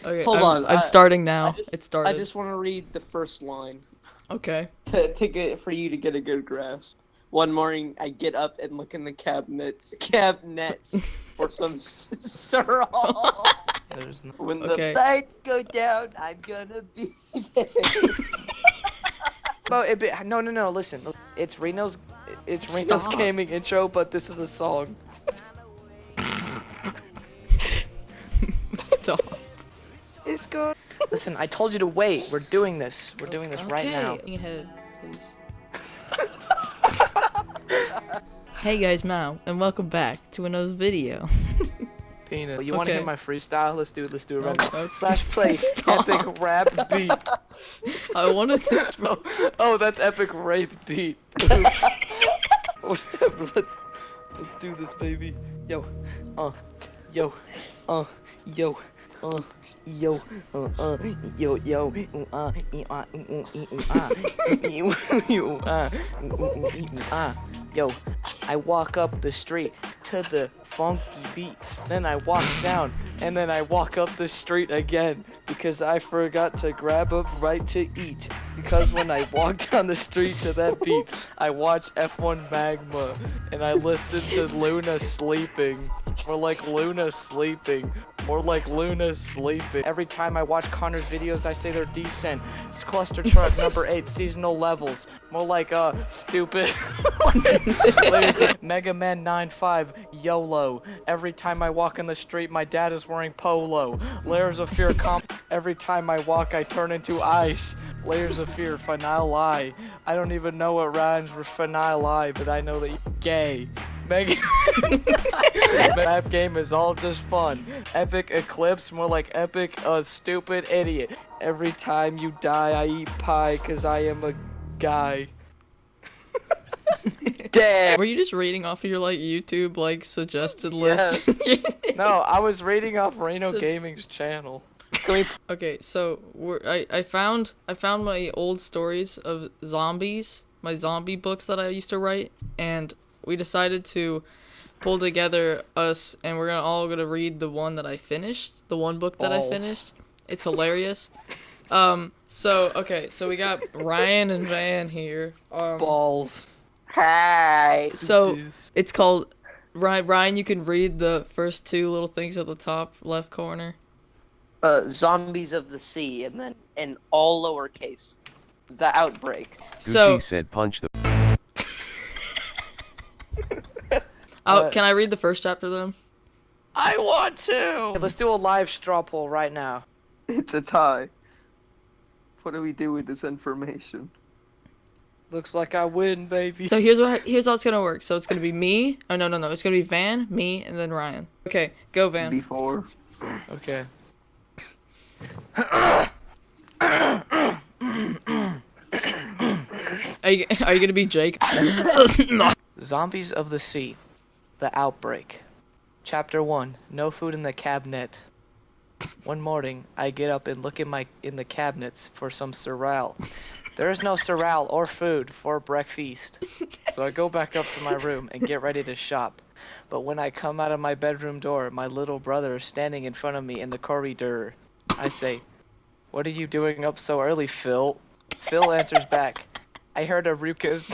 Okay, Hold on. I'm starting now. It I started. just want to read the first line Okay. for you to get a good grasp. One morning, I get up and look in the cabinets for some Ceral. There's no... When Okay. the lights go down, I'm gonna be there. No, listen. It's Reno's Stop. gaming intro, but this is the song. Stop. It's good. Listen, I told you to wait. We're doing this. We're doing this right now. Okay. Ahead, please. Hey guys, Mao, and welcome back to another video. Peanut. You want to Okay. hear my freestyle? Let's do it right Okay. now. Slash play Stop. epic rap beat. I wanted to. Oh, that's epic rape beat. Whatever. Let's do this, baby. Yo, yo, yo, yo, yo, I walk up the street to the funky beat, then I walk down, and then I walk up the street again, because I forgot to grab a bite to eat, because when I walk down the street to that beat, I watch F1 Magma, and I listen to Luna sleeping, more like Luna sleeping, more like Luna sleeping. Every time I watch Connor's videos, I say they're decent. It's cluster truck number 8, seasonal levels. More like, stupid. Mega Man 9.5, YOLO. Every time I walk in the street, my dad is wearing polo. Layers of Fear comp. Every time I walk, I turn into ice. Layers of Fear, Finale Eye. I don't even know what rhymes with Finale Eye, but I know that you're gay. Mega That game is all just fun. Epic Eclipse, more like epic stupid idiot. Every time you die, I eat pie, cause I am a guy. Damn. Were you just reading off of your like YouTube like suggested list? No, I was reading off Reno Gaming's channel. Okay, so I found my old stories of zombies, my zombie books that I used to write, and we decided to pull together us, and we're gonna read the one that I finished, the one book that I finished. It's hilarious. So we got Ryan and Van here. Balls. Hi. So it's called Ryan. You can read the first two little things at the top left corner. Zombies of the sea, and then in all lowercase, the Outbreak. So Gucci said punch the. can I read the first chapter then? I want to! Let's do a live straw poll right now. It's a tie. What do we do with this information? Looks like I win, baby. So here's how it's gonna work. So it's gonna be me. Oh no. It's gonna be Van, me, and then Ryan. Okay, go Van. Before. Okay. Are you gonna be Jake? Zombies of the Sea. The Outbreak. Chapter 1. No food in the cabinet. One morning, I get up and look in the cabinets for some Ceral. There is no Ceral or food for breakfast. So I go back up to my room and get ready to shop. But when I come out of my bedroom door, my little brother is standing in front of me in the corridor. I say, "What are you doing up so early, Phil?" Phil answers back, I heard a ruckus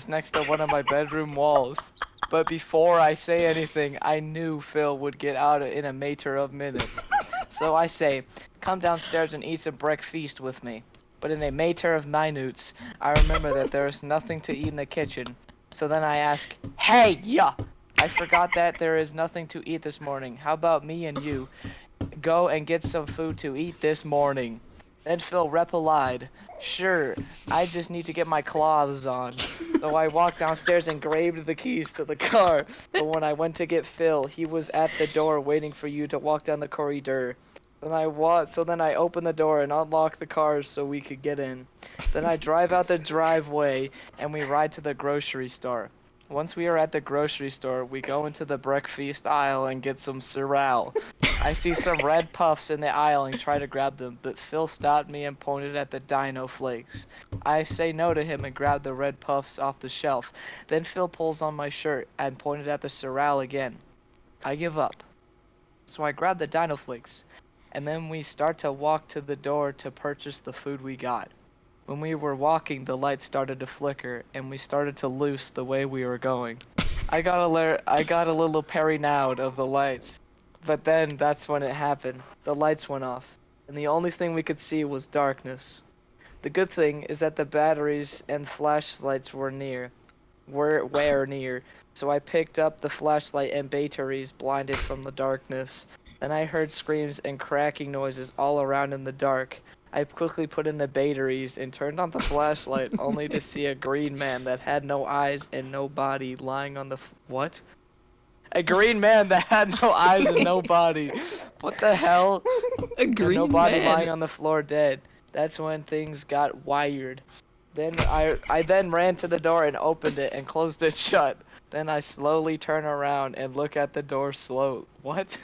next to one of my bedroom walls. But before I say anything, I knew Phil would get out in a matter of minutes. So I say, "Come downstairs and eat some breakfast with me." But in a matter of minutes, I remember that there is nothing to eat in the kitchen. So then I ask, "Hey, yeah! I forgot that there is nothing to eat this morning. How about me and you go and get some food to eat this morning?" Then Phil replied, "Sure, I just need to get my clothes on." So I walked downstairs and grabbed the keys to the car. But when I went to get Phil, he was at the door waiting for you to walk down the corridor. So then I opened the door and unlocked the cars so we could get in. Then I drive out the driveway and we ride to the grocery store. Once we are at the grocery store, we go into the breakfast aisle and get some Ceral. I see some red puffs in the aisle and try to grab them, but Phil stopped me and pointed at the Dino Flakes. I say no to him and grab the red puffs off the shelf. Then Phil pulls on my shirt and pointed at the Ceral again. I give up. So I grabbed the Dino Flakes, and then we start to walk to the door to purchase the food we got. When we were walking, the lights started to flicker, and we started to loose the way we were going. I got a little paranoid of the lights, but then that's when it happened. The lights went off, and the only thing we could see was darkness. The good thing is that the batteries and flashlights were near, so I picked up the flashlight and batteries blinded from the darkness. Then I heard screams and cracking noises all around in the dark. I quickly put in the batteries and turned on the flashlight only to see a green man that had no eyes and no body lying on the what? A green man that had no eyes and no body. What the hell? A green no body man. lying on the floor dead. That's when things got wired. Then I then ran to the door and opened it and closed it shut. Then I slowly turn around and look at the door What?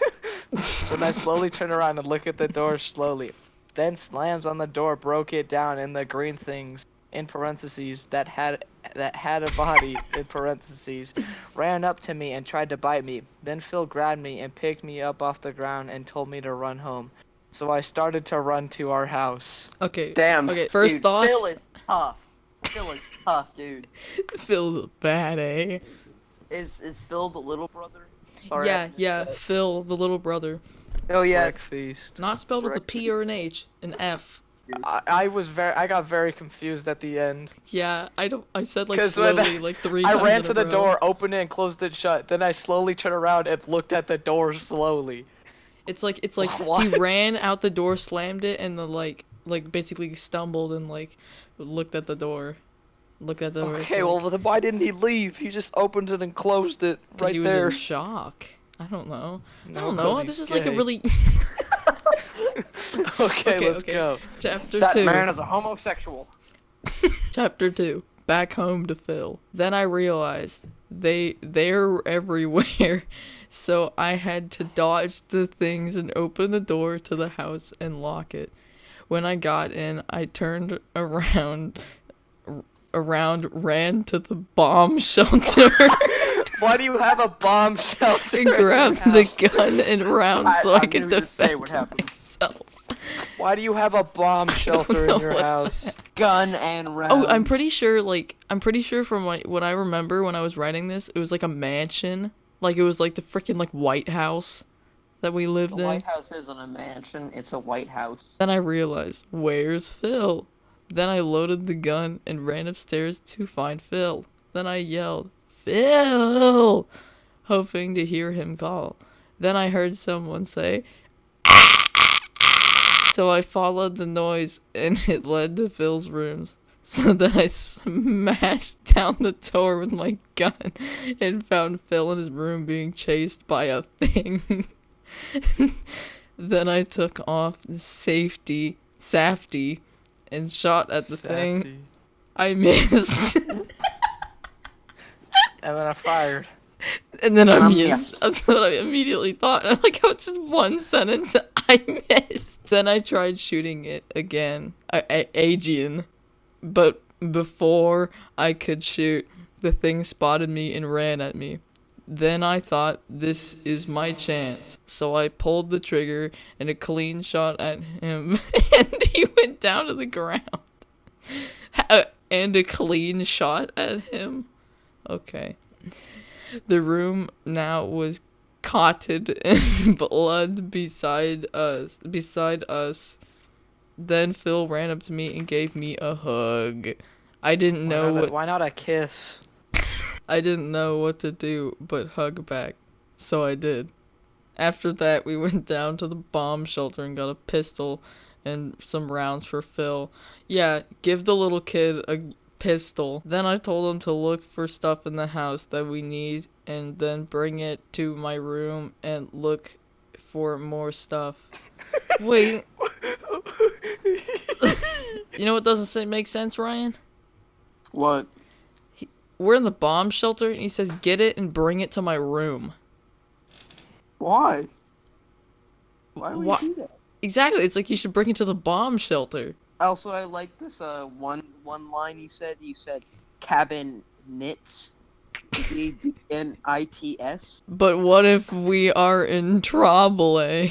Then I slowly turn around and look at the door slowly. Then slams on the door, broke it down, and the green things in parentheses that had a body in parentheses ran up to me and tried to bite me. Then Phil grabbed me and picked me up off the ground and told me to run home. So I started to run to our house. Okay. Damn. Okay. First dude, thoughts. Phil is tough. Phil is tough, dude. Phil's bad, eh? Is Phil the little brother? Sorry, I Yeah, missed yeah. that. Phil, the little brother. Oh yeah. Breakfast. Not spelled with a P or an H, an F. I got very confused at the end. Yeah, I said like 'Cause when slowly, like 3 times. I ran in to a the row. door, opened it, and closed it shut. Then I slowly turned around and looked at the door slowly. It's like What? he ran out the door, slammed it, and then like basically stumbled and like looked at the door. Looked at the door. Okay, well then why didn't he leave? He just opened it and closed it right he was there. in shock. I don't know. No, I don't 'cause know. he's This is like a gay. really. Okay, let's go. Chapter That 2. man is a homosexual. Chapter 2. Back home to Phil. Then I realized they're everywhere, so I had to dodge the things and open the door to the house and lock it. When I got in, I turned around, ran to the bomb shelter Why do you have a bomb shelter? and in your grabbed house? the gun and round so I I could knew this day defend would happen. myself. Why do you have a bomb shelter know in your what- house? Gun and rounds. Oh, I'm pretty sure from what I remember when I was writing this, it was like a mansion. Like it was like the freaking like White House that we lived The in. White House isn't a mansion; it's a White House. Then I realized, where's Phil? Then I loaded the gun and ran upstairs to find Phil. Then I yelled, Phil! Hoping to hear him call. Then I heard someone say, so I followed the noise and it led to Phil's rooms. So then I smashed down the door with my gun and found Phil in his room being chased by a thing. Then I took off safety and shot at the thing. Safety. I missed. And then I fired. And then I Yeah. missed. That's what I immediately thought. I like how it's just one sentence. I missed. Then I tried shooting it again. Aegean. But before I could shoot, the thing spotted me and ran at me. Then I thought, this is my chance. So I pulled the trigger and a clean shot at him. And he went down to the ground. And a clean shot at him? Okay. The room now was cotted in blood beside us. Then Phil ran up to me and gave me a hug. I didn't know what Why not a kiss? I didn't know what to do but hug back. So I did. After that, we went down to the bomb shelter and got a pistol and some rounds for Phil. Yeah, give the little kid a pistol. Then I told him to look for stuff in the house that we need and then bring it to my room and look for more stuff. Wait. You know what doesn't make sense, Ryan? What? We're in the bomb shelter and he says get it and bring it to my room. Why? Why would Wha- you do that? Exactly, it's like you should bring it to the bomb shelter. Also, I like this one line you said. You said cabin knits. CBNITS. But what if we are in trouble, eh?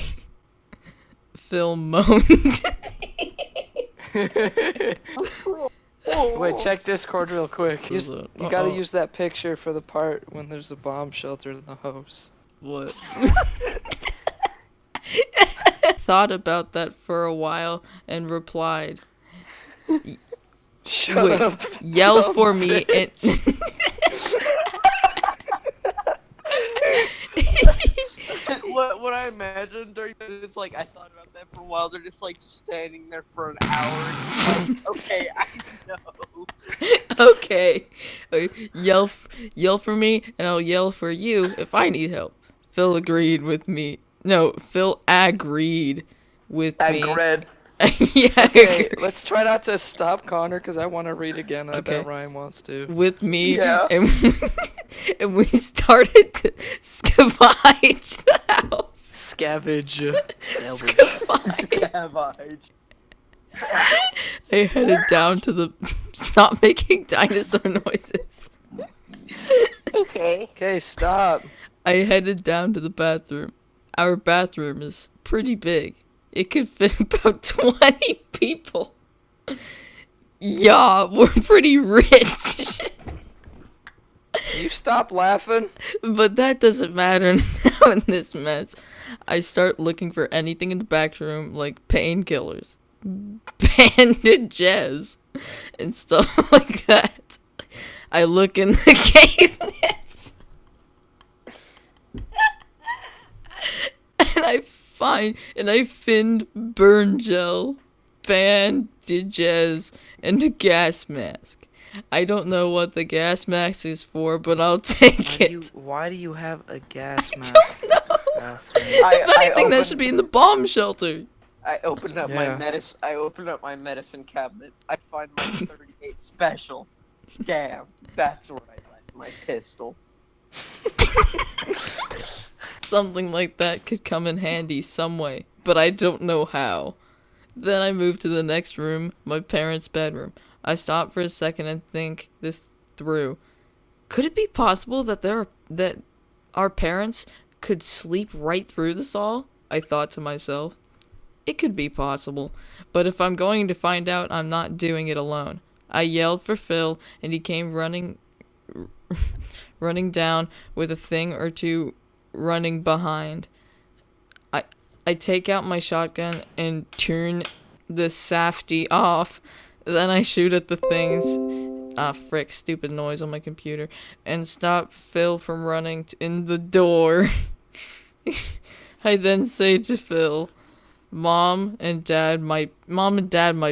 Phil moaned. Wait, check Discord real quick. Who's You that? gotta Uh-oh. use that picture for the part when there's a bomb shelter in the house. What? Thought about that for a while and replied, Shut "Wait, up. yell dumb for me and." What I imagined during this, it's like I thought about that for a while. They're just like standing there for an hour. And like, okay, I know. Okay, yell for me, and I'll yell for you if I need help. Phil agreed with me. No, Phil agreed with me. Agreed. Yeah, Okay, let's try not to stop Connor because I want to read again. I Okay. bet Ryan wants to. with me, Yeah. and we started to scavenge the house. Scavenge. Scavenge. I headed down to the. Stop making dinosaur noises. Okay. Okay, stop. I headed down to the bathroom. Our bathroom is pretty big. It could fit about 20 people. Yeah, we're pretty rich. You stop laughing. But that doesn't matter now in this mess. I start looking for anything in the back room, like painkillers, bandages, and stuff like that. I look in the cabinets. And I find burn gel, bandages, and a gas mask. I don't know what the gas mask is for, but I'll take it. Why do you have a gas mask? Don't know. Bathroom? If anything, that should be in the bomb shelter. I opened up Yeah. I opened up my medicine cabinet. I find my 38 special. Damn, that's where I left my pistol. Something like that could come in handy some way, but I don't know how. Then I move to the next room, my parents' bedroom. I stop for a second and think this through. Could it be possible that that our parents could sleep right through this all? I thought to myself. It could be possible, but if I'm going to find out, I'm not doing it alone. I yelled for Phil, and he came running down with a thing or two running behind. I take out my shotgun and turn the safety off. Then I shoot at the things. Ah, frick, stupid noise on my computer. And stop Phil from running in the door. I then say to Phil, Mom and Dad might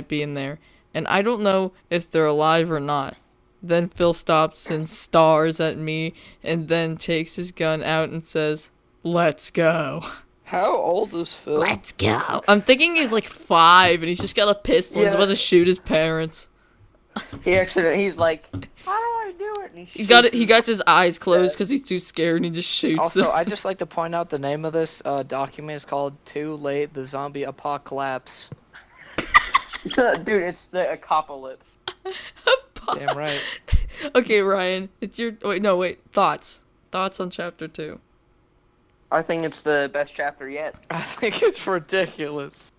be in there, and I don't know if they're alive or not. Then Phil stops and stars at me, and then takes his gun out and says, "Let's go." How old is Phil? Let's go. I'm thinking he's like 5, and he's just got a pistol. He's Yeah. about to shoot his parents. He's like, how do I do it? And He got his eyes closed because he's too scared, and he just shoots Also, them. I just like to point out the name of this document is called "Too Late: The Zombie Apocalypse." Dude, it's the apocalypse. Damn right. Okay, Ryan, it's your. Wait. Thoughts on chapter 2. I think it's the best chapter yet. I think it's ridiculous.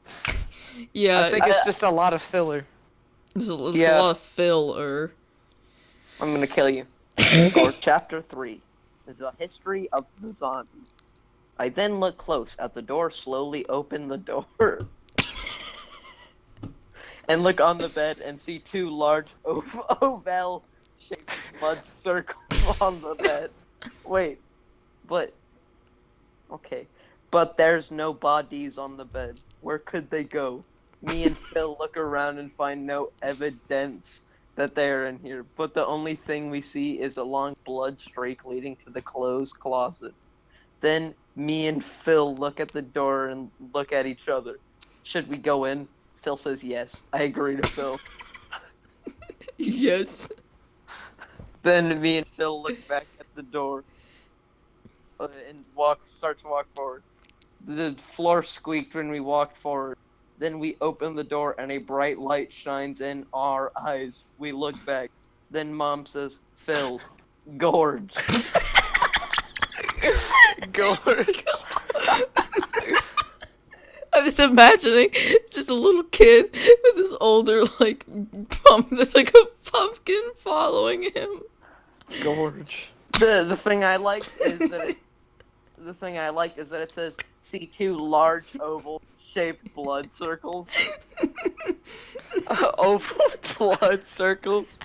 Yeah, I think it's just a lot of filler. it's a Yeah. lot of filler. I'm gonna kill you. For chapter 3 is the history of the zombie. I then look close at the door, slowly open the door, and look on the bed and see 2 large oval-shaped blood circles on the bed. Wait, but okay, but there's no bodies on the bed. Where could they go? Me and Phil look around and find no evidence that they are in here, but the only thing we see is a long blood streak leading to the closed closet. Then me and Phil look at the door and look at each other. Should we go in? Phil says yes. I agree to Phil. Yes. Then me and Phil look back at the door and start to walk forward. The floor squeaked when we walked forward. Then we open the door and a bright light shines in our eyes. We look back. Then Mom says, Phil, Gorge. Gorge. I'm just imagining just a little kid with this older like there's like a pumpkin following him. Gorge. The thing I like is that it says see 2 large oval shaped blood circles. Oval blood circles.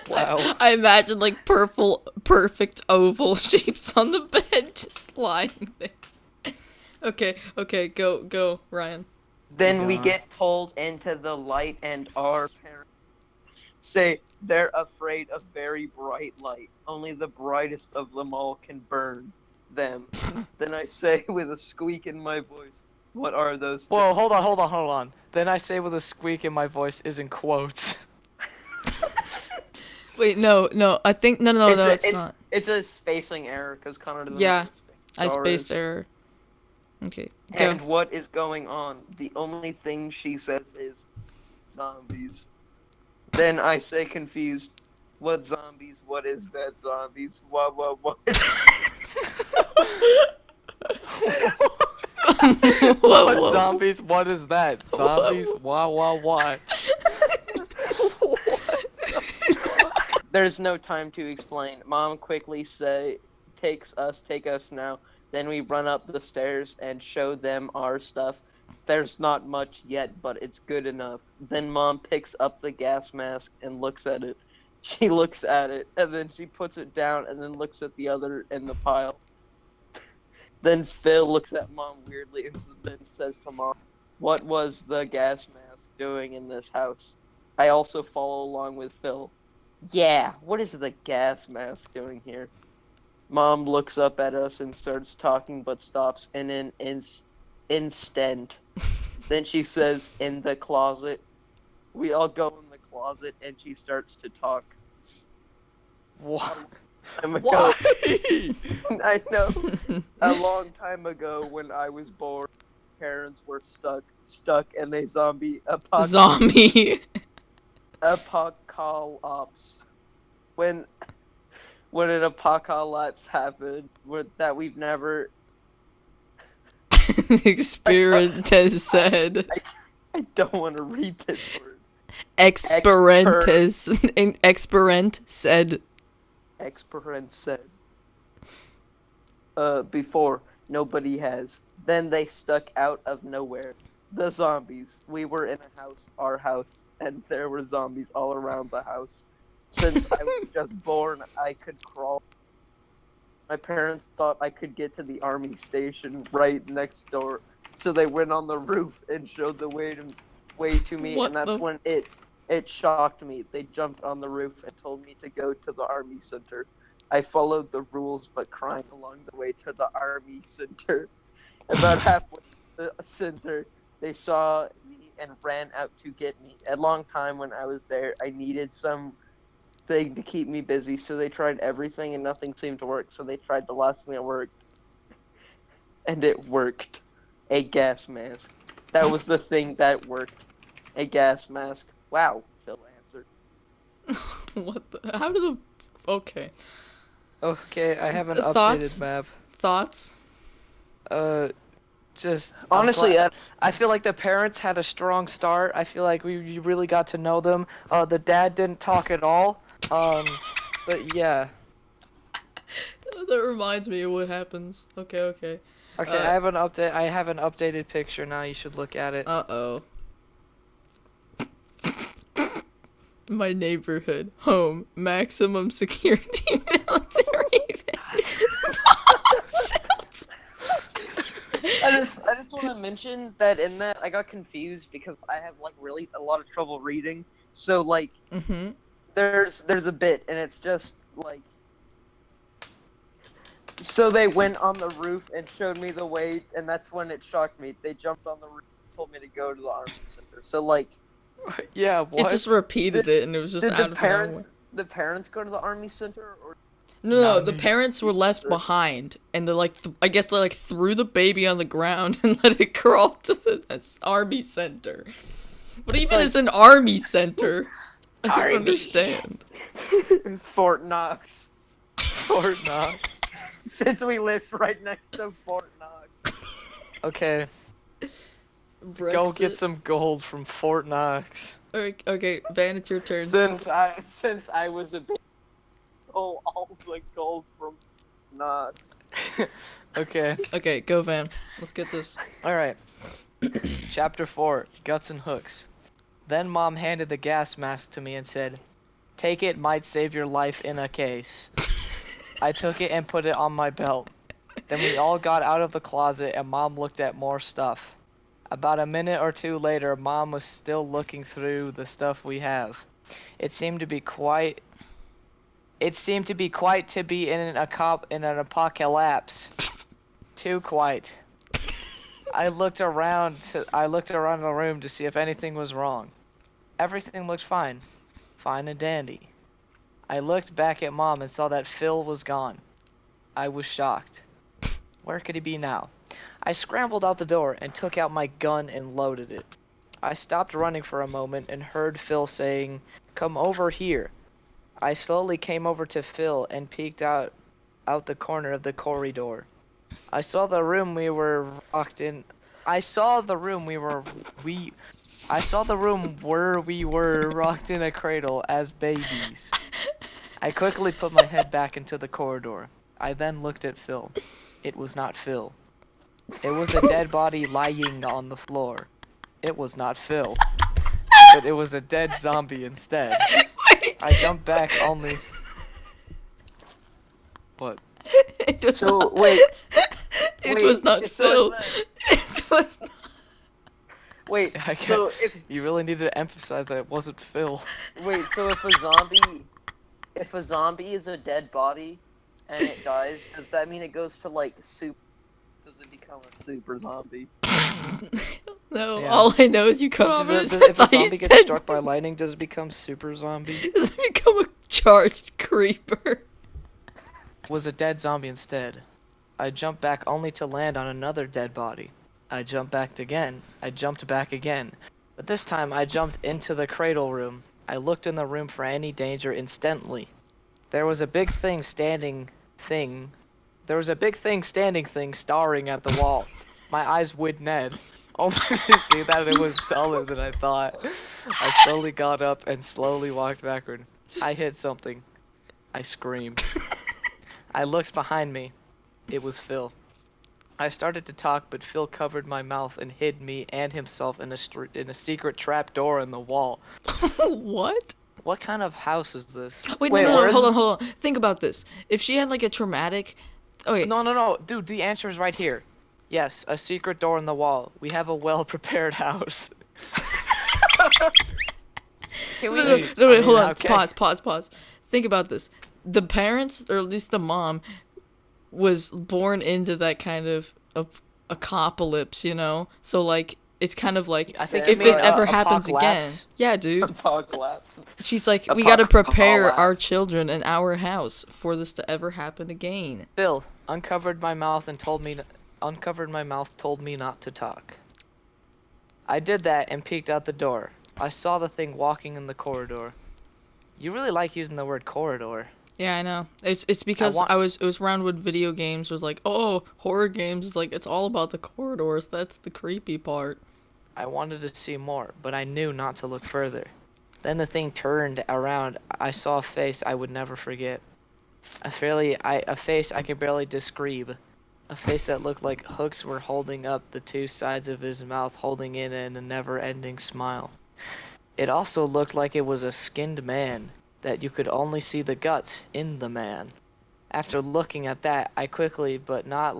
Wow. I imagine like perfect oval shapes on the bed just lying there. Okay, go, Ryan. Then we Yeah. get pulled into the light and our parents say they're afraid of very bright light. Only the brightest of them all can burn them. Then I say with a squeak in my voice, what are those Whoa, hold on. Then I say with a squeak in my voice is in quotes. Wait, no, I think no, it's not. It's a spacing error because Connor doesn't Yeah, know I what spaced stars. error. Okay, go. And what is going on? The only thing she says is zombies. Then I say confused, what zombies? What is that zombies? What? Whoa, What whoa. zombies? What is that? Zombies? Why? There's no time to explain. Mom quickly take us now. Then we run up the stairs and show them our stuff. There's not much yet, but it's good enough. Then Mom picks up the gas mask and looks at it. She looks at it, and then she puts it down and then looks at the other in the pile. Then Phil looks at Mom weirdly and then says to Mom, what was the gas mask doing in this house? I also follow along with Phil. Yeah, what is the gas mask doing here? Mom looks up at us and starts talking but stops in an instant. Then she says, in the closet. We all go in the closet and she starts to talk. What? I'm Why? I know. A long time ago when I was born, parents were stuck in a zombie Zombie. apocalypse. When an apocalypse happened that we've never Experiment has said. I don't want to read this word. Experiment said. Experiment said. Before nobody has. Then they stuck out of nowhere. The zombies. We were in a house, our house, and there were zombies all around the house. Since I was just born, I could crawl. My parents thought I could get to the army station right next door, so they went on the roof and showed the way to me, What and that's the- when it shocked me. They jumped on the roof and told me to go to the army center. I followed the rules, but crying along the way to the army center. About halfway to the center, they saw me and ran out to get me. A long time when I was there, I needed some thing to keep me busy, so they tried everything and nothing seemed to work, so they tried the last thing that worked. And it worked. A gas mask. That was the thing that worked. A gas mask. Wow, Phil answered. What the? How did the? Okay. Okay, I have an Thoughts? updated map. Thoughts? Just Honestly, I feel like the parents had a strong start. I feel like we really got to know them. The dad didn't talk at all. But yeah. That reminds me of what happens. Okay. Okay, I have an update. I have an updated picture now. You should look at it. Uh-oh. My neighborhood, home, maximum security military base. Shelter. I just want to mention that in that I got confused because I have like really a lot of trouble reading. So like there's a bit and it's just like so they went on the roof and showed me the way and that's when it shocked me. They jumped on the roof and told me to go to the army center. So like Yeah, what? It just repeated it and it was just did out the of parents nowhere. the parents go to the army center or No, the Nani. parents were left behind, and they like, I guess they like threw the baby on the ground and let it crawl to the army center. What even like- is an army center? I don't Army. understand. Fort Knox. Fort Knox. Since we live right next to Fort Knox. Okay, go get some gold from Fort Knox. Okay, Van, it's your turn. Since I was a baby, stole all the gold from Knox. Okay, Okay, go Van. Let's get this. alright. Chapter 4, Guts and Hooks. Then Mom handed the gas mask to me and said, "Take it, might save your life in a case." I took it and put it on my belt. Then we all got out of the closet and Mom looked at more stuff. About a minute or two later, Mom was still looking through the stuff we have. It seemed to be quite to be in an apocalypse. Too quite. I looked around the room to see if anything was wrong. Everything looked fine. Fine and dandy. I looked back at Mom and saw that Phil was gone. I was shocked. Where could he be now? I scrambled out the door and took out my gun and loaded it. I stopped running for a moment and heard Phil saying, "Come over here." I slowly came over to Phil and peeked out the corner of the corridor. I saw the room we were locked in. I saw the room where we were rocked in a cradle as babies. I quickly put my head back into the corridor. I then looked at Phil. It was not Phil. It was a dead body lying on the floor. It was not Phil. But it was a dead zombie instead. I jumped back only... What? It was So not, wait, it wait, was not so Phil. It was not. wait. I So can't... if You really need to emphasize that it wasn't Phil. wait, so if a zombie is a dead body and it dies, does that mean it goes to like super? Does it become a super zombie? No, Yeah. all I know is you cut off. Does and if a thought you zombie gets said- struck by lightning, does it become super zombie? Does it become a charged creeper? Was a dead zombie instead. I jumped back only to land on another dead body. I jumped back again. I jumped back again. But this time I jumped into the cradle room. I looked in the room for any danger instantly. There was a big thing standing thing staring at the wall. My eyes would Ned. Only to see that it was taller than I thought. I slowly got up and slowly walked backward. I hit something. I screamed. I looked behind me. It was Phil. I started to talk, but Phil covered my mouth and hid me and himself in a secret trap door in the wall. What? What kind of house is this? Wait, Wait, no, where's- hold on. Think about this. If she had like a traumatic, okay, No, dude, the answer is right here. Yes, a secret door in the wall. We have a well-prepared house. Can no, we? no, wait, hold mean, on. okay. Pause. Think about this. The parents, or at least the mom, was born into that kind of apocalypse, you know? So, like, it's kind of like, I think you if mean, it ever happens again. apocalypse. Yeah, dude. Apocalypse. She's like, we gotta prepare Apocalypse. our children and our house for this to ever happen again. Phil uncovered my mouth, told me not to talk. I did that and peeked out the door. I saw the thing walking in the corridor. You really like using the word corridor. Yeah, I know. It's because it was around when video games was like, oh, horror games is like, it's all about the corridors. That's the creepy part. I wanted to see more, but I knew not to look further. Then the thing turned around. I saw a face I would never forget. A face I could barely describe. A face that looked like hooks were holding up the two sides of his mouth, holding in a never-ending smile. It also looked like it was a skinned man, that you could only see the guts in the man. After looking at that, I quickly, but not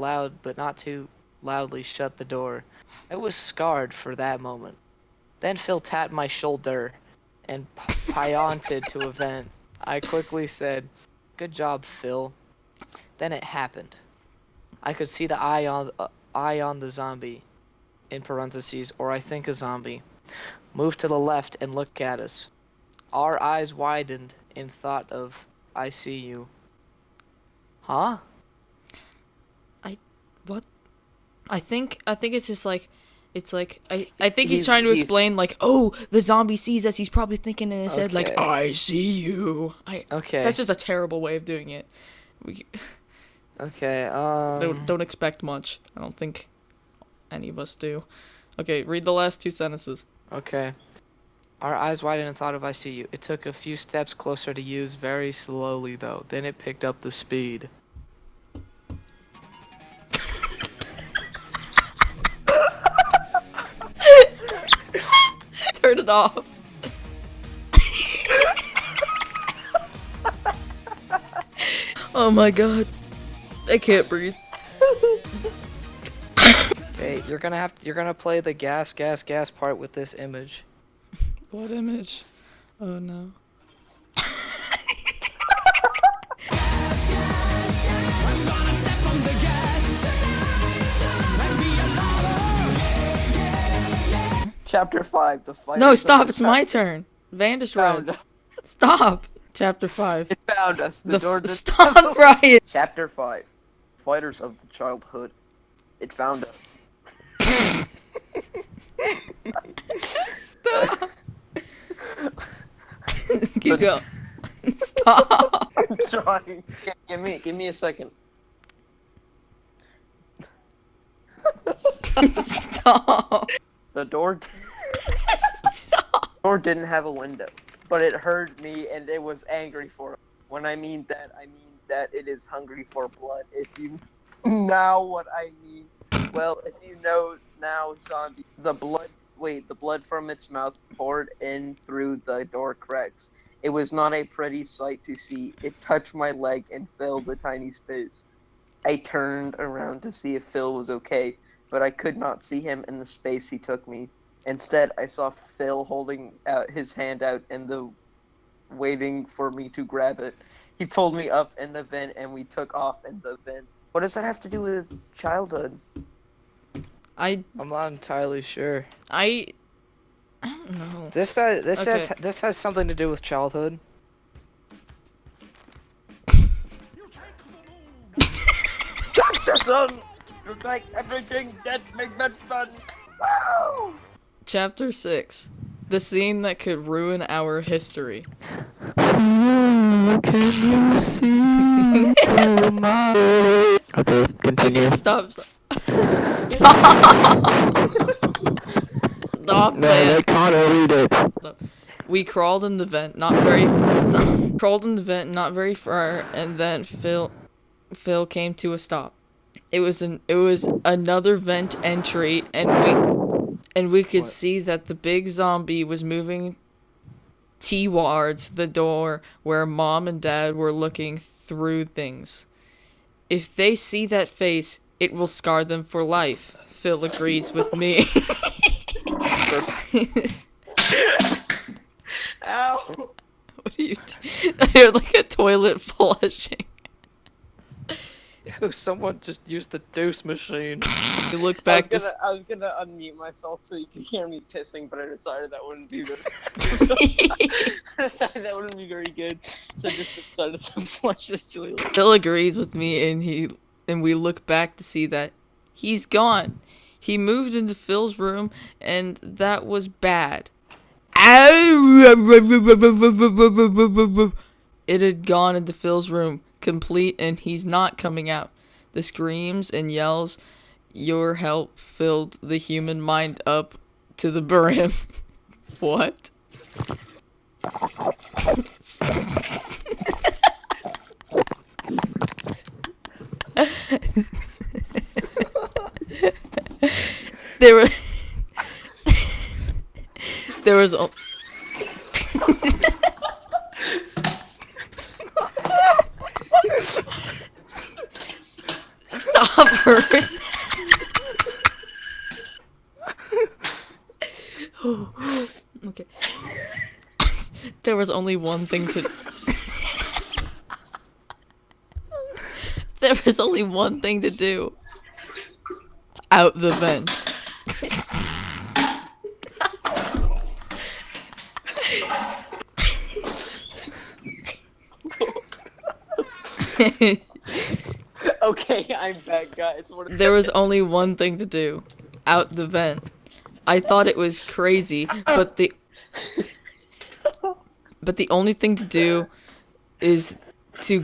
too loudly, shut the door. I was scarred for that moment. Then Phil tapped my shoulder and pointed to a vent. I quickly said, "Good job, Phil." Then it happened. I could see the eye on the zombie, in parentheses, or I think a zombie, move to the left and look at us. Our eyes widened in thought of, "I see you." Huh? What? I think it's just like, it's like, I think he's He's- trying to he's- explain like, oh, the zombie sees us. He's probably thinking in his head like, Okay. I see you. Okay. That's just a terrible way of doing it. We Okay, don't expect much. I don't think any of us do. Okay, read the last 2 sentences. Okay. Our eyes widened and thought of I see you. It took a few steps closer to use very slowly though. Then it picked up the speed. Turn it off. Oh my god. I can't breathe. Okay, you're gonna play the gas part with this image. What image? Oh no. Chapter 5, the fighters No, of stop. the It's my turn. Vandish found Red. Stop. Chapter 5. It found us. The door did Stop, Ryan. Chapter 5, fighters of the childhood. It found us. Stop. Keep going. Stop. I'm trying. Give me a second. Stop. The door Stop. door didn't have a window, but it heard me and it was angry for it. When I mean that it is hungry for blood. If you know what I mean. Well, if you know now, zombie, the blood from its mouth poured in through the door cracks. It was not a pretty sight to see. It touched my leg and filled the tiny space. I turned around to see if Phil was okay, but I could not see him in the space he took me. Instead, I saw Phil holding his hand out waiting for me to grab it. He pulled me up in the vent and we took off in the vent. What does that have to do with childhood? I'm not entirely sure. I don't know. This has something to do with childhood. Dr. Son! You make everything that makes me fun! Wow! Chapter 6. The scene that could ruin our history. Can you see Okay, continue. Stop. Stop. Stop, No, man. they can't read it. We crawled in the vent, not very far, and then Phil came to a stop. It was another vent entry, and we could see that the big zombie was moving towards the door where Mom and Dad were looking through things. If they see that face, it will scar them for life. Phil agrees with me. Ow! What are you I hear like a toilet flushing. Someone just used the deuce machine. You look back to I was gonna unmute myself so you could hear me pissing, but I decided that wouldn't be good. I decided that wouldn't be very good, so I just decided to flush the toilet. Phil agrees with me, and we look back to see that he's gone. He moved into Phil's room, and that was bad. It had gone into Phil's room, complete, and he's not coming out. The screams and yells, your help filled the human mind up to the brim. What? There were there was Stop her. Okay. There was only one thing to There was only one thing to do. Out the vent. Okay, I'm back, guys. There was only one thing to do. Out the vent. I thought it was crazy, but the only thing to do is to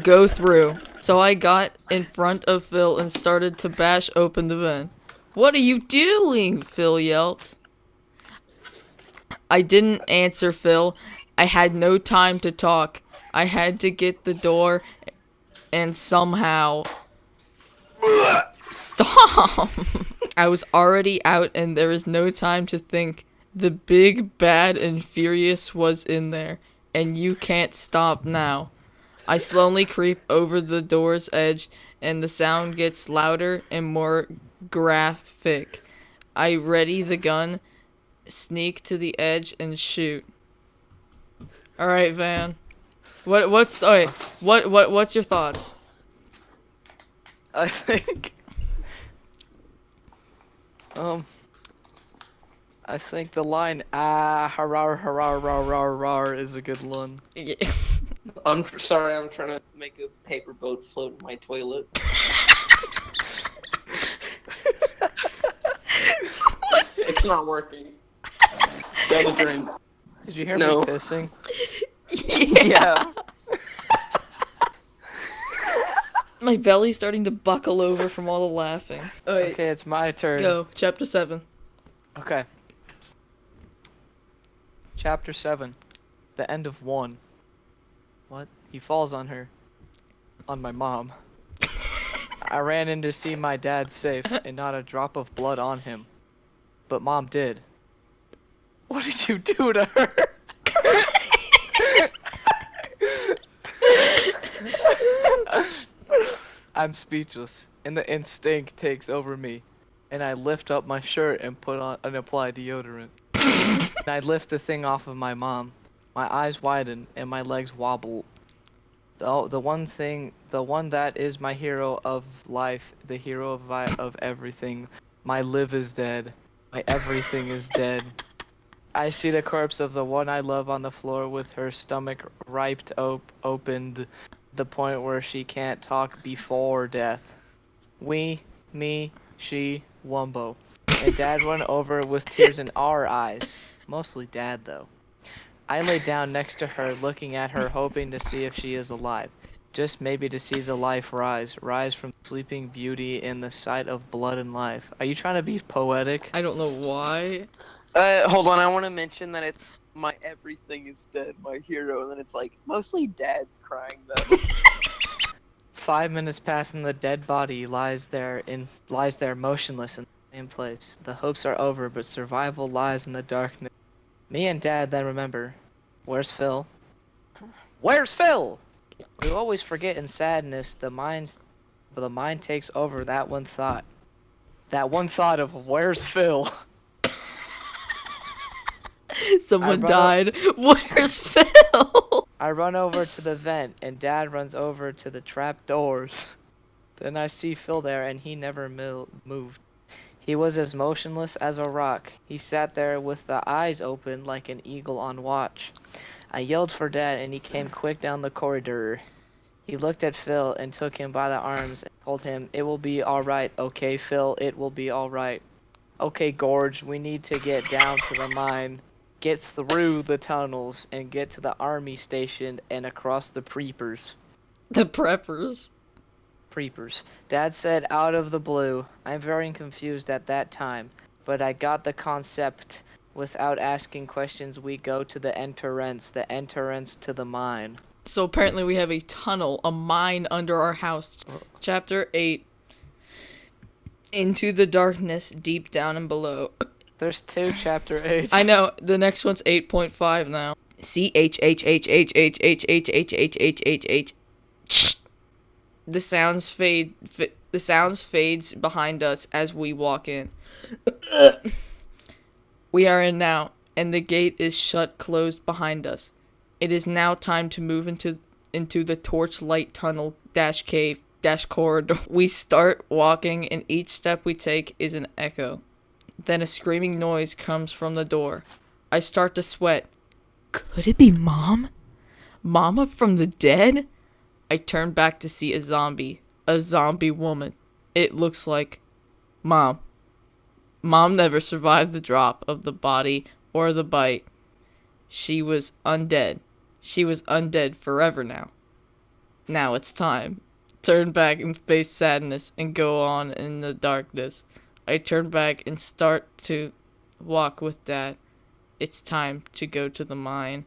go through. So I got in front of Phil and started to bash open the vent. "What are you doing?" Phil yelped. I didn't answer Phil. I had no time to talk. I had to get the door and somehow... Stop! I was already out and there was no time to think. The big, bad, and furious was in there, and you can't stop now. I slowly creep over the door's edge, and the sound gets louder and more graphic. I ready the gun, sneak to the edge, and shoot. All right, Van. What's your thoughts? I think. I think the line harar harar rar rar rar is a good one. Yeah. I'm sorry, I'm trying to make a paper boat float in my toilet. It's not working. Down the drain. Did you hear No. me pissing? Yeah. My belly's starting to buckle over from all the laughing. Alright, Okay, it's my turn. go. Chapter 7. Okay. Chapter 7. The end of 1. What? He falls on her. On my mom. I ran in to see my dad safe and not a drop of blood on him. But mom did. What did you do to her? I'm speechless, and the instinct takes over me, and I lift up my shirt and put on and apply deodorant. And I lift the thing off of my mom. My eyes widen and my legs wobble. The one that is my hero of life, the hero of everything. My live is dead. My everything is dead. I see the corpse of the one I love on the floor with her stomach riped opened, the point where she can't talk before death. We, me, she, Wumbo. And Dad run over with tears in our eyes. Mostly Dad, though. I lay down next to her, looking at her, hoping to see if she is alive. Just maybe to see the life rise from sleeping beauty in the sight of blood and life. Are you trying to be poetic? I don't know why. Hold on, I want to mention that it's my everything is dead, my hero, and then it's like, mostly Dad's crying, though. 5 minutes pass and the dead body lies there motionless in the same place. The hopes are over, but survival lies in the darkness. Me and Dad then remember, where's Phil? Where's Phil? We always forget in sadness. The mind takes over that one thought. That one thought of where's Phil? Someone died. Where's Phil? I run over to the vent, and Dad runs over to the trap doors. Then I see Phil there, and he never moved. He was as motionless as a rock. He sat there with the eyes open like an eagle on watch. I yelled for Dad, and he came quick down the corridor. He looked at Phil and took him by the arms and told him, "It will be alright, okay, Phil, it will be alright. Okay, Gorge, we need to get down to the mine. Get through the tunnels and get to the army station and across the preepers." The preppers. Preepers. Dad said out of the blue. I'm very confused at that time, but I got the concept. Without asking questions, we go to the entrance to the mine. So apparently we have a tunnel, a mine under our house. Chapter 8. Into the darkness, deep down and below. There's 2 chapter 8s. I know, the next one's 8.5 now. CHHHHHHHHHHHH. The sounds fades behind us as we walk in. We are in now, and the gate is shut closed behind us. It is now time to move into the torchlight tunnel cave corridor. We start walking, and each step we take is an echo. Then a screaming noise comes from the door. I start to sweat. Could it be Mom? Mama from the dead? I turn back to see a zombie woman. It looks like Mom. Mom never survived the drop of the body or the bite. She was undead. She was undead forever now. Now it's time. Turn back and face sadness and go on in the darkness. I turn back and start to walk with Dad. It's time to go to the mine.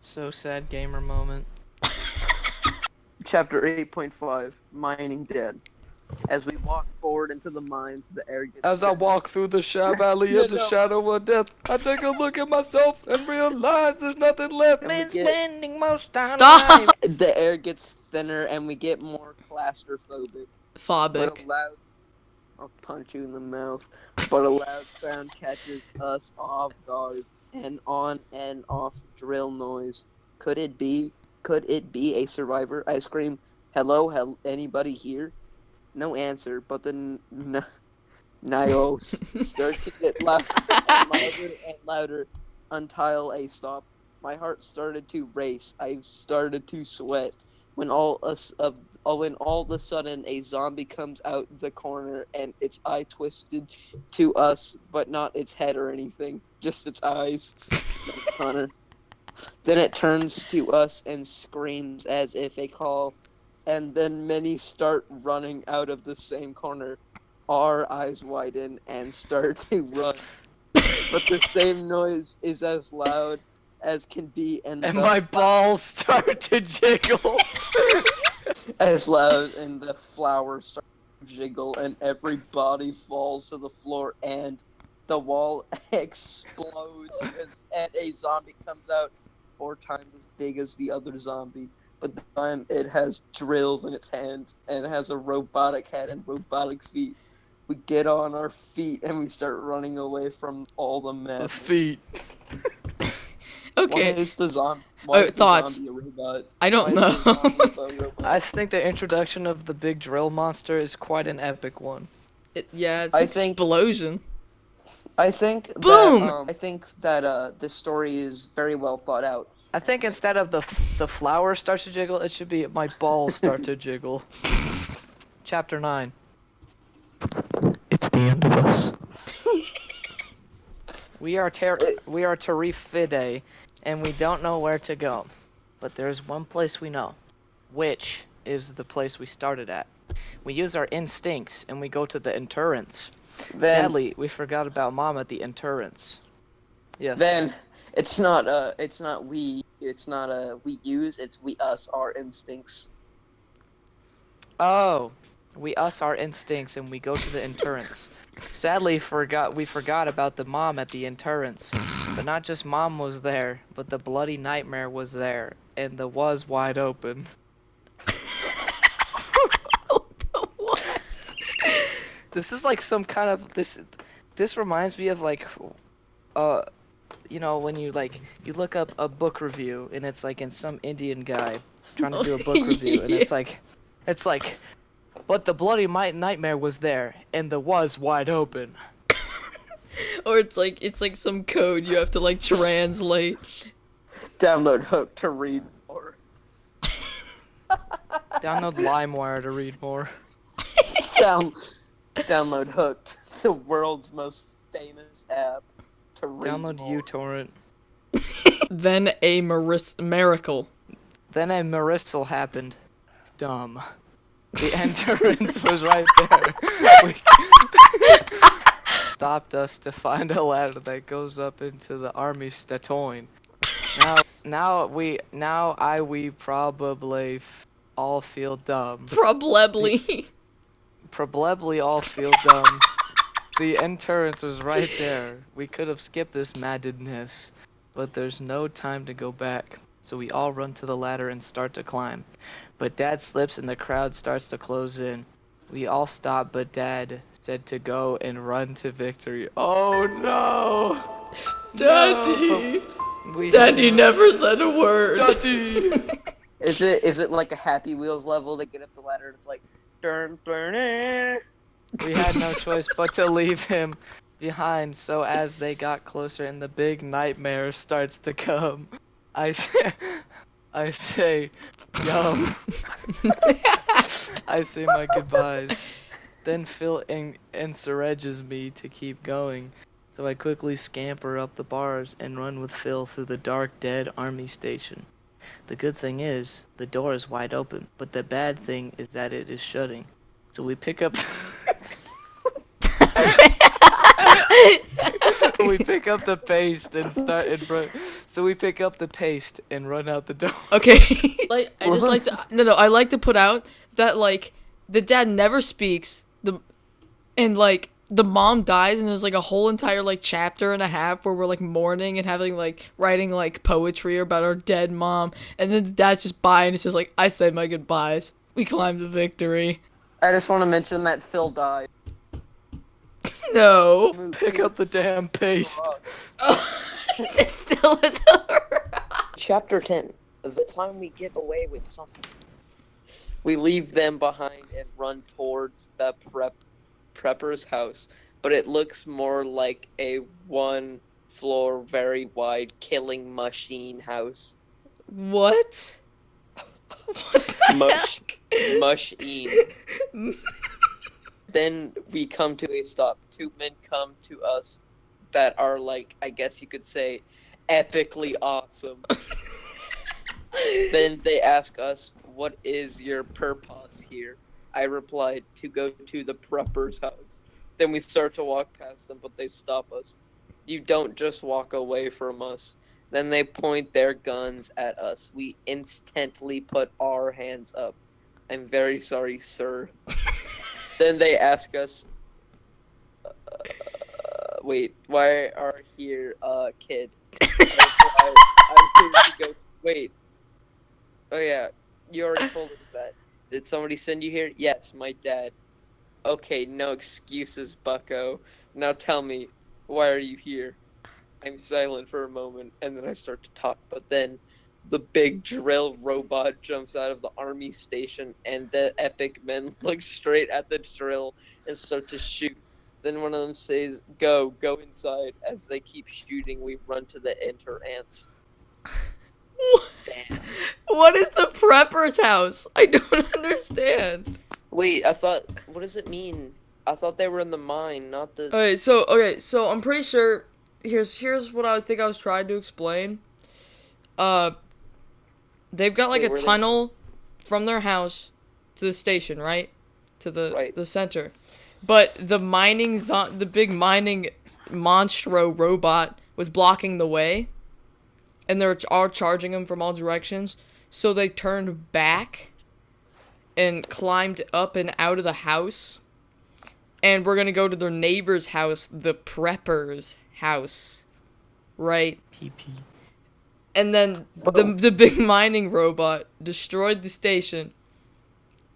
So sad gamer moment. Chapter 8.5 Mining Dead. As we walk forward into the mines, the air gets As I thinner. walk through the valley Yeah, of the no. shadow of death, I take a look at myself and realize there's nothing left. And we Been get- spending most time Stop! alive. The air gets thinner and we get more claustrophobic. But Phobic. a loud... I'll punch you in the mouth. But a loud sound catches us off guard. An on and off drill noise. Could it be a survivor? I scream, hello, anybody here? No answer, but the Nios start to get louder and louder until a stop. My heart started to race. I started to sweat. When all of a sudden a zombie comes out the corner and its eye twisted to us, but not its head or anything, just its eyes. Connor. Then it turns to us and screams as if a call, and then many start running out of the same corner. Our eyes widen and start to run, but the same noise is as loud as can be, and My balls start to jiggle. as loud, and the flowers start to jiggle, and everybody falls to the floor, and the wall explodes, and a zombie comes out 4 times as big as the other zombie. But this time it has drills in its hands, and it has a robotic head and robotic feet. We get on our feet and we start running away from all the men. The feet. Okay. Why is the zombie? Thoughts. A robot? I don't Why is the know. zombie a robot? I think the introduction of the big drill monster is quite an epic one. Yeah, it's I think- explosion. I think Boom! that this story is very well thought out. I think instead of the flower starts to jiggle, it should be my balls start to jiggle. Chapter 9. It's the end of us. We are Terrifidae, and we don't know where to go. But there's one place we know, which is the place we started at. We use our instincts, and we go to the endurance. Sadly, we forgot about Mom at the endurance. Yes. Then it's not we use, it's we us our instincts. Oh, we us our instincts and we go to the endurance. Sadly, we forgot about the Mom at the endurance. But not just Mom was there, but the bloody nightmare was there, and the was wide open. This is like some kind of this reminds me of like you know, when you look up a book review and it's like in some Indian guy trying to do a book review and it's like but the bloody nightmare was there and the was wide open. Or it's like some code you have to like translate. Download Hook to read more. Download LimeWire to read more. Download Hooked, the world's most famous app to read Download more. uTorrent. Then a miracle. Then a miracle happened. Dumb. The entrance was right there. Stopped us to find a ladder that goes up into the army statoin. We probably all feel dumb. Probably. Probably all feel dumb. The entrance was right there. We could have skipped this madness, but there's no time to go back. So we all run to the ladder and start to climb. But Dad slips and the crowd starts to close in. We all stop, but Dad said to go and run to victory. Oh no! Daddy! No. Daddy never said a word. Daddy! Is it like a Happy Wheels level? They get up the ladder and it's like, dun, dun, eh. We had no choice but to leave him behind, so as they got closer and the big nightmare starts to come, I say, yum. I say my goodbyes. Then Phil encourages me to keep going, so I quickly scamper up the bars and run with Phil through the dark, dead army station. The good thing is, the door is wide open, but the bad thing is that it is shutting. So we pick up we pick up the paste and start in front. So we pick up the paste and run out the door. Okay. Like I just like to I like to put out that like the dad never speaks, and like the mom dies, and there's like a whole entire like chapter and a half where we're like mourning and having like writing like poetry about our dead mom, and then the dad's just by and it's just like, I said my goodbyes. We climbed to victory. I just want to mention that Phil died. No. Pick up the damn paste. It still is Chapter 10. The time we get away with something. We leave them behind and run towards the prepper's house, but it looks more like a one-floor, very wide killing machine house. What? What the heck? Machine. Then we come to a stop. Two men come to us that are like, I guess you could say, epically awesome. Then they ask us, what is your purpose here? I replied, to go to the prepper's house. Then we start to walk past them, but they stop us. You don't just walk away from us. Then they point their guns at us. We instantly put our hands up. I'm very sorry, sir. Then they ask us, wait, why are here, kid? I'm here to go wait. Oh yeah, you already told us that. Did somebody send you here? Yes, my dad. Okay, no excuses, bucko. Now tell me, why are you here? I'm silent for a moment, and then I start to talk, but then the big drill robot jumps out of the army station, and the epic men look straight at the drill and start to shoot. Then one of them says, go inside. As they keep shooting, we run to the enter ants. Damn. What is the prepper's house? I don't understand. Wait, what does it mean? I thought they were in the mine, not the... Okay, so I'm pretty sure, here's what I think I was trying to explain. They've got like a tunnel from their house to the station, right? To the center. But the big mining monstro robot was blocking the way. And they're all charging them from all directions. So they turned back and climbed up and out of the house. And we're gonna go to their neighbor's house, the prepper's house. Right? PP. And then the big mining robot destroyed the station.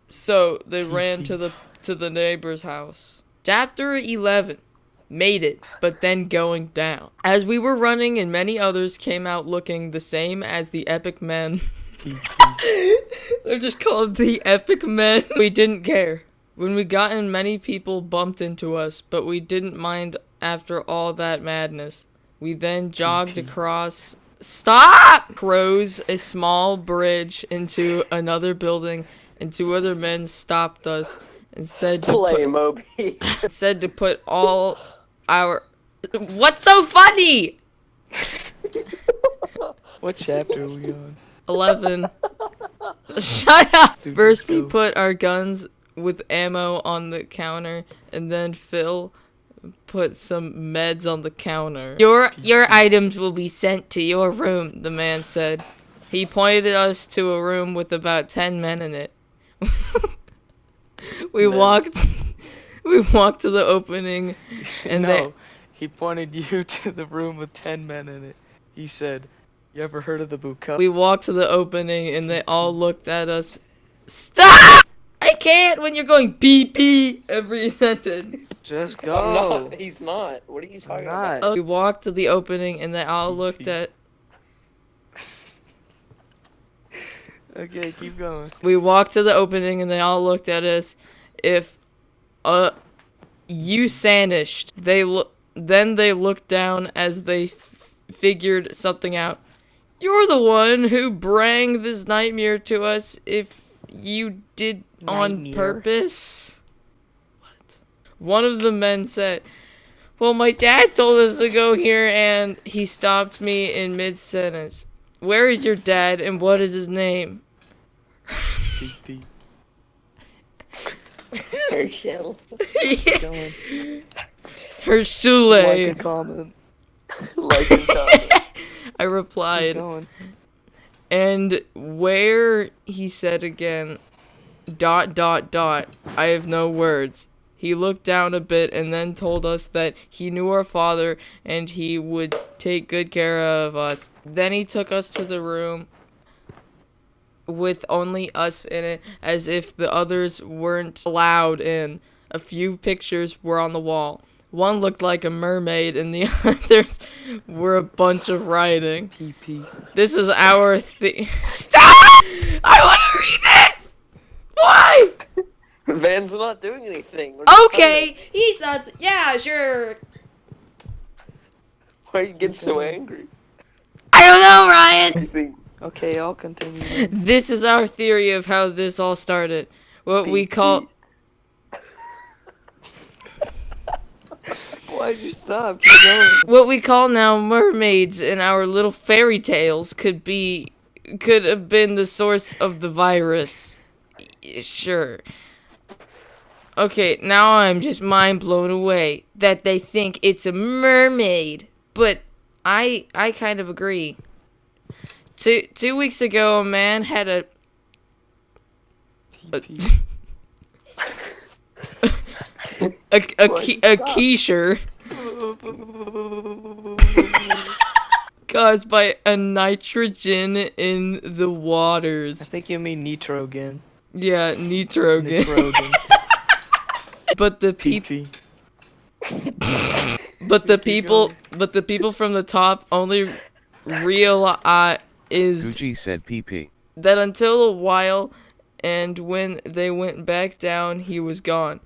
So they ran to the neighbor's house. Chapter 11. Made it, but then going down. As we were running and many others came out looking the same as the epic men. They're just called the epic men. We didn't care. When we got in, many people bumped into us, but we didn't mind after all that madness. We then jogged across... Stop! Crows a small bridge into another building, and two other men stopped us and said to put all our... What's so funny? What chapter are we on? 11. Shut up! First we put our guns with ammo on the counter, and then Phil put some meds on the counter. Your items will be sent to your room, the man said. He pointed us to a room with about 10 men in it. We walked to the opening, and he pointed you to the room with 10 men in it. He said, you ever heard of the Buka? We walked to the opening, and they all looked at us. Stop! I can't when you're going beep beep every sentence. Just go. He's not. What are you talking about? We walked to the opening, and they all looked at... Okay, keep going. We walked to the opening, and they all looked at us. If, you sanished. Then they looked down as they figured something out. You're the one who brought this nightmare to us. If you did on purpose. What? One of the men said, well, my dad told us to go here, and he stopped me in mid-sentence. Where is your dad and what is his name? PP. Herschel. Going. Herschule. Like and comment. Like and comment. I Keep replied. going. And where, he said again, ... I have no words. He looked down a bit and then told us that he knew our father and he would take good care of us. Then he took us to the room with only us in it, as if the others weren't allowed in. A few pictures were on the wall. One looked like a mermaid and the others were a bunch of writing. PP. This is our Stop! I want to read this! Why? Van's not doing anything. We're just Okay, he's not. Yeah, sure. Why are you getting so angry? I don't know, Ryan. I think Okay, I'll continue. Then. This is our theory of how this all started. What we call. Why'd you stop? Keep going. What we call now mermaids in our little fairy tales could have been the source of the virus. Sure. Okay, now I'm just mind blown away that they think it's a mermaid. But I kind of agree. 2 weeks ago, a man had a PP. a quiche caused by a nitrogen in the I waters. think you mean nitrogen. Yeah, nitrogen. Nitrogen. But the PP. but the people from the top only realized Gucci said PP. that until a while, and when they went back down, he was gone.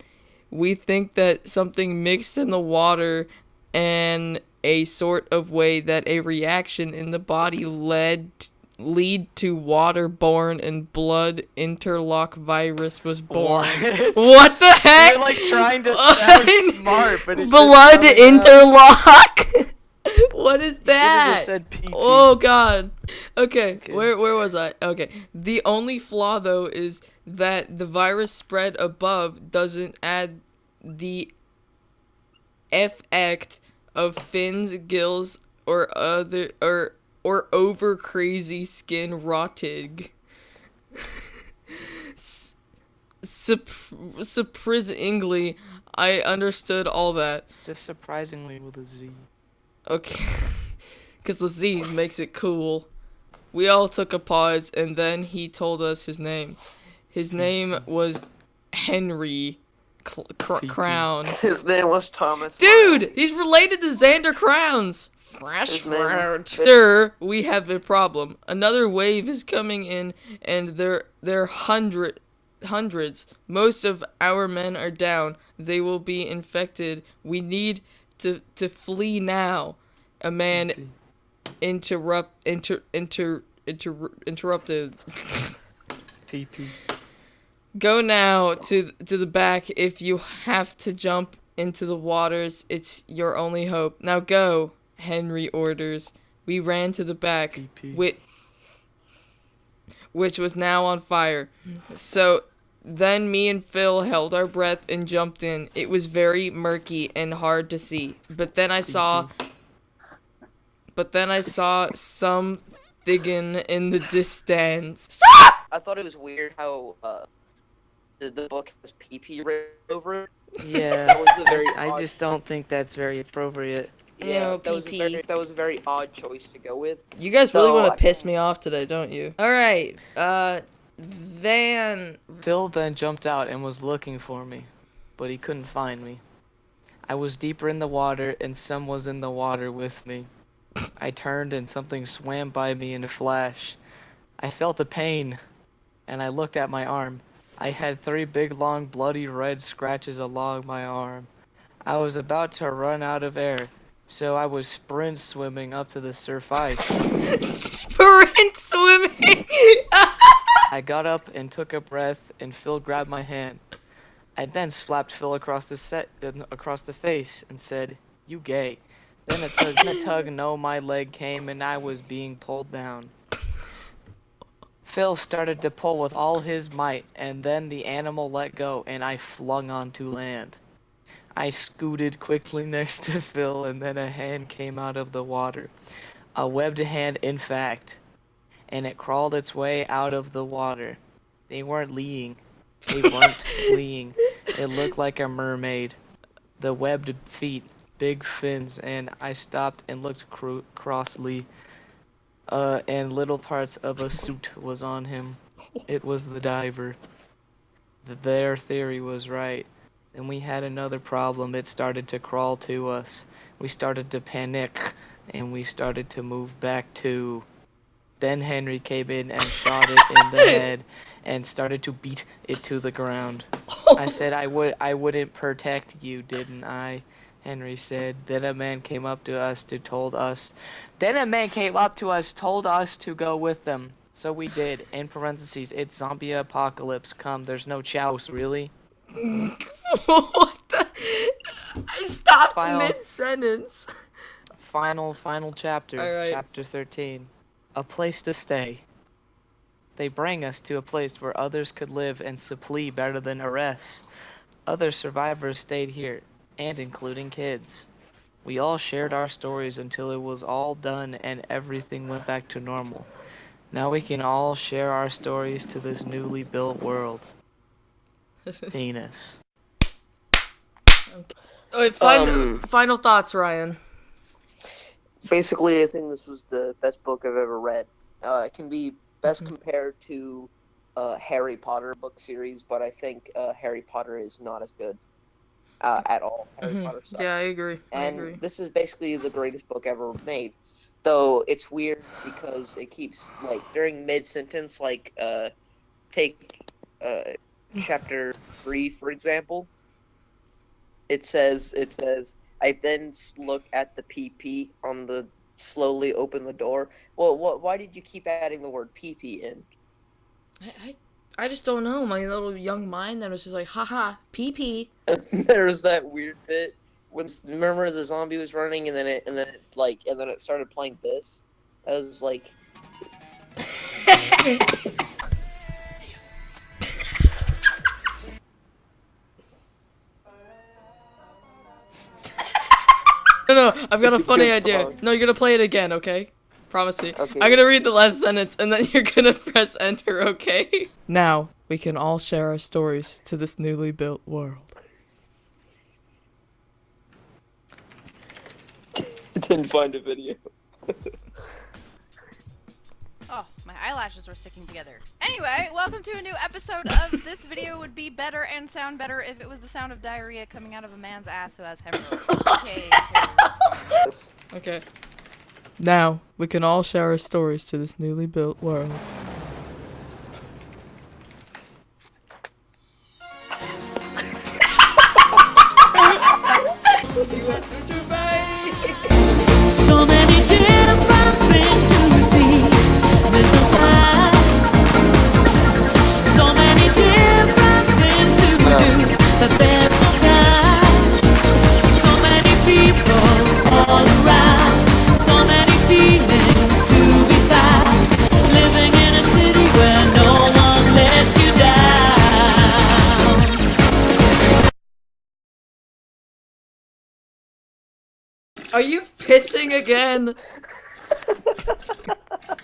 We think that something mixed in the water and a sort of way that a reaction in the body lead to waterborne and blood interlock virus was born. What the heck? You're like trying to sound smart, but it's blood just coming out. interlock. What is You should've that? just said PP. Oh god. Okay, Okay. where was I? Okay. The only flaw though is that the virus spread above doesn't add the effect of fins, gills, or over crazy skin rotting. Surprisingly, I understood all that. Just surprisingly with a Z. Okay. Because the Z makes it cool. We all took a pause, and then he told us his name. His name was Henry Crown. his name was Thomas. Dude, he's related to Xander Crowns. Fresh His name- fruit. Sir, we have a problem. Another wave is coming in, and they're hundreds. Most of our men are down. They will be infected. We need to flee now. A man interrupted. PP. Go now to the back. If you have to jump into the waters, it's your only hope. Now go, Henry orders. We ran to the back, PP. which was now on fire. So then me and Phil held our breath and jumped in. It was very murky and hard to see. But then I saw some thing in the distance. Stop! I thought it was weird how the book has PP written over it. Yeah. That was a very I odd- just don't think that's very appropriate. Yeah, No, that was, PP. that was a very odd choice to go with. You guys really So, want I- to piss me off today, don't you? Alright, Van... Phil then jumped out and was looking for me, but he couldn't find me. I was deeper in the water and some was in the water with me. I turned and something swam by me in a flash. I felt a pain, and I looked at my arm. I had 3 big long bloody red scratches along my arm. I was about to run out of air, so I was sprint swimming up to the surface. Sprint swimming! I got up and took a breath, and Phil grabbed my hand. I then slapped Phil across the face and said, "You gay." Then a tug no my leg came and I was being pulled down. Phil started to pull with all his might, and then the animal let go, and I flung onto land. I scooted quickly next to Phil, and then a hand came out of the water. A webbed hand, in fact. And it crawled its way out of the water. They weren't fleeing. It looked like a mermaid. The webbed feet, big fins, and I stopped and looked crossly. And little parts of a suit was on him. It was the diver. Their theory was right. Then we had another problem. It started to crawl to us. We started to panic, and we started to move back too. Then Henry came in and shot it in the head and started to beat it to the ground. I said I wouldn't protect you, didn't I? Henry said. Then a man came up to us told us to go with them. So we did. In parentheses, it's zombie apocalypse. Come, there's no chows, really. What the? I stopped Final- mid-sentence. Final chapter. Alright. Chapter 13. A place to stay. They bring us to a place where others could live and supply better than arrests. Other survivors stayed here, and including kids. We all shared our stories until it was all done and everything went back to normal. Now we can all share our stories to this newly built world. Penis. Wait, final thoughts, Ryan. Basically, I think this was the best book I've ever read. It can be best compared to Harry Potter book series, but I think Harry Potter is not as good at all. Harry Potter sucks. Yeah, I agree. And this is basically the greatest book ever made. Though it's weird because it keeps, like, during mid-sentence, like, take chapter 3, for example. It says, I then look at the PP on the slowly open the door. Well, why did you keep adding the word PP in? I just don't know. My little young mind then was just like, haha, PP. There was that weird bit when, remember, the zombie was running and then it started playing this. I was like, No, I've got a It's a funny good idea. song. No, you're gonna play it again, okay? Promise me. Okay. I'm gonna read the last sentence and then you're gonna press enter, okay? Now, we can all share our stories to this newly built world. Didn't find a video. Oh, my eyelashes were sticking together. Anyway, welcome to a new episode of This Video Would Be Better and Sound Better if it was the sound of diarrhea coming out of a man's ass who has hemorrhoids. Okay. Now, we can all share our stories to this newly built world. So many different things to see. There's no time. So many different things to do, but there's no time. So many people all around. So many feelings to be found. Living in a city where no one lets you down. Are you pissing again?